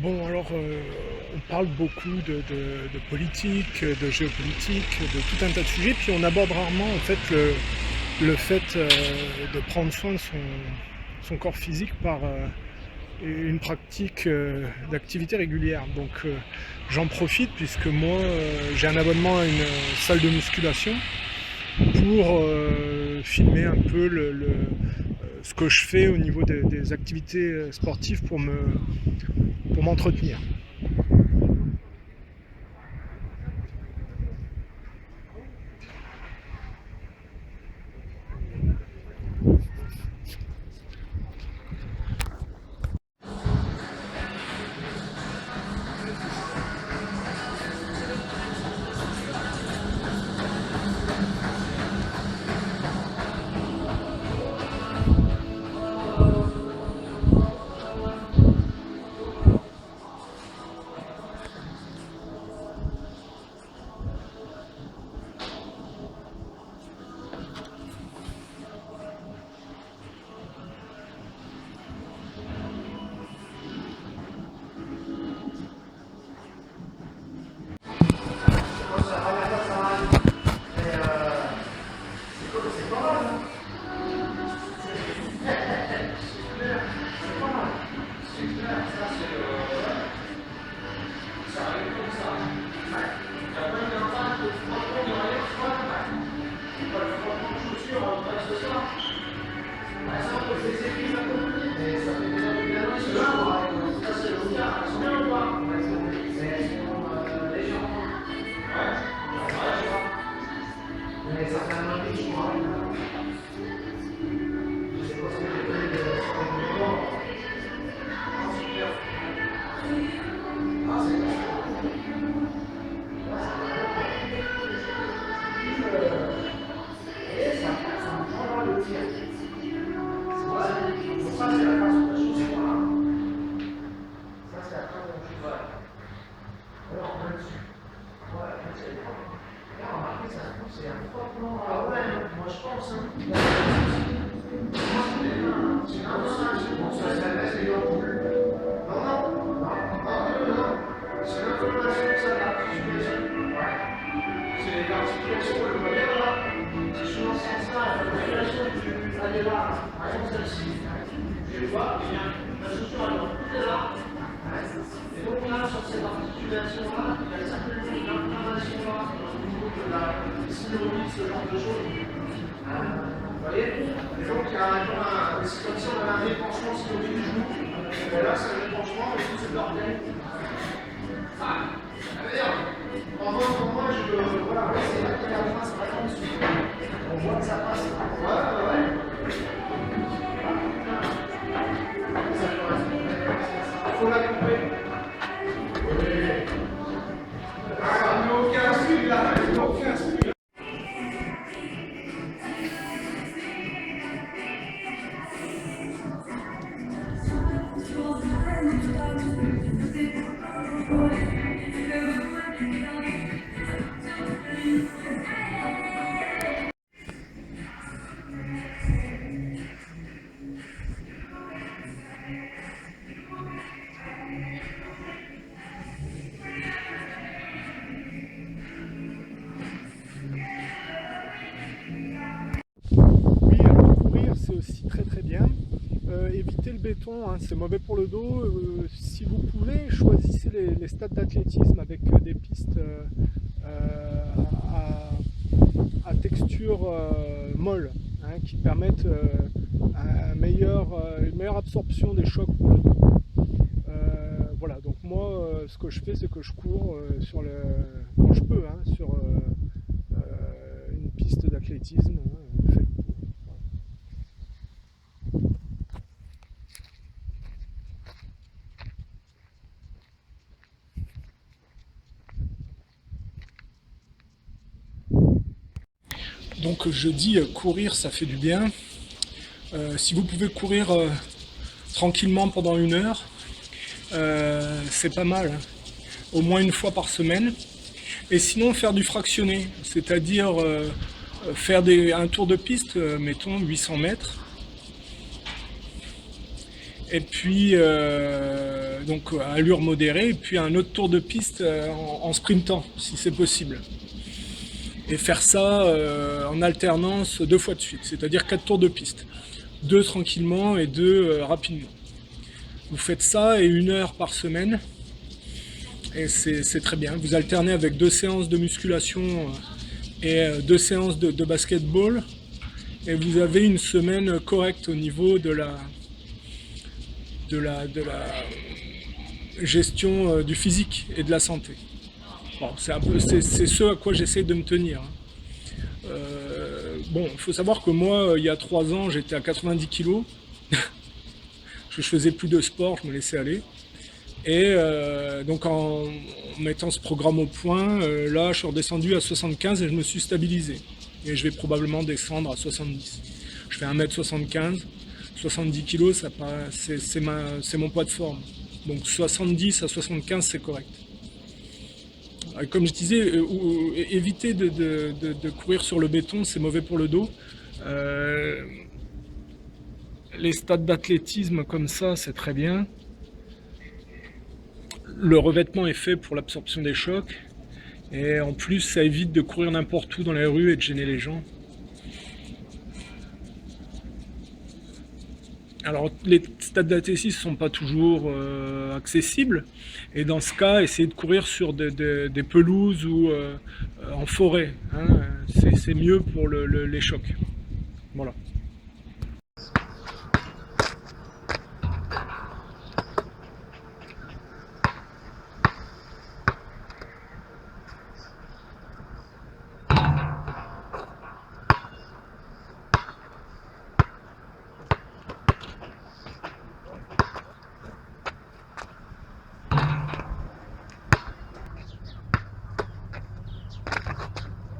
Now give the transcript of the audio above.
Bon, alors, on parle beaucoup de politique, de géopolitique, de tout un tas de sujets, puis on aborde rarement en fait le fait de prendre soin de son corps physique par une pratique d'activité régulière. Donc, j'en profite puisque moi, j'ai un abonnement à une salle de musculation pour filmer un peu ce que je fais au niveau des activités sportives pour m'entretenir. Oui, alors courir, c'est aussi très très bien. Évitez le béton, hein, c'est mauvais pour le dos. Si vous pouvez, choisissez les stades d'athlétisme avec des pistes à texture molle, hein, qui permettent une meilleure absorption des chocs pour le dos. Voilà, donc moi, ce que je fais, c'est que je cours quand je peux, hein, sur une piste d'athlétisme, hein, faite pour. Donc je dis courir, ça fait du bien. Si vous pouvez courir tranquillement pendant 1 heure, c'est pas mal, hein. Au moins une fois par semaine. Et sinon faire du fractionné, c'est-à-dire faire un tour de piste, mettons 800 mètres, et puis donc à allure modérée, et puis un autre tour de piste en sprintant, si c'est possible. Et faire ça en alternance 2 fois de suite, c'est-à-dire 4 tours de piste. 2 tranquillement et 2 rapidement. Vous faites ça et 1 heure par semaine. Et c'est très bien. Vous alternez avec 2 séances de musculation et 2 séances de basketball. Et vous avez une semaine correcte au niveau de la gestion du physique et de la santé. Bon, c'est ce à quoi j'essaie de me tenir. Bon, il faut savoir que moi, il y a 3 ans, j'étais à 90 kilos. Je faisais plus de sport, je me laissais aller. Et donc en mettant ce programme au point, là, je suis redescendu à 75 et je me suis stabilisé. Et je vais probablement descendre à 70. Je fais 1m75, 70 kg, c'est mon poids de forme. Donc 70 à 75, c'est correct. Comme je disais, éviter de courir sur le béton, c'est mauvais pour le dos. Les stades d'athlétisme comme ça, c'est très bien. Le revêtement est fait pour l'absorption des chocs. Et en plus, ça évite de courir n'importe où dans les rues et de gêner les gens. Alors, les stades d'athlétisme ne sont pas toujours accessibles. Et dans ce cas, essayez de courir sur des pelouses ou en forêt. Hein. C'est mieux pour les chocs. Voilà.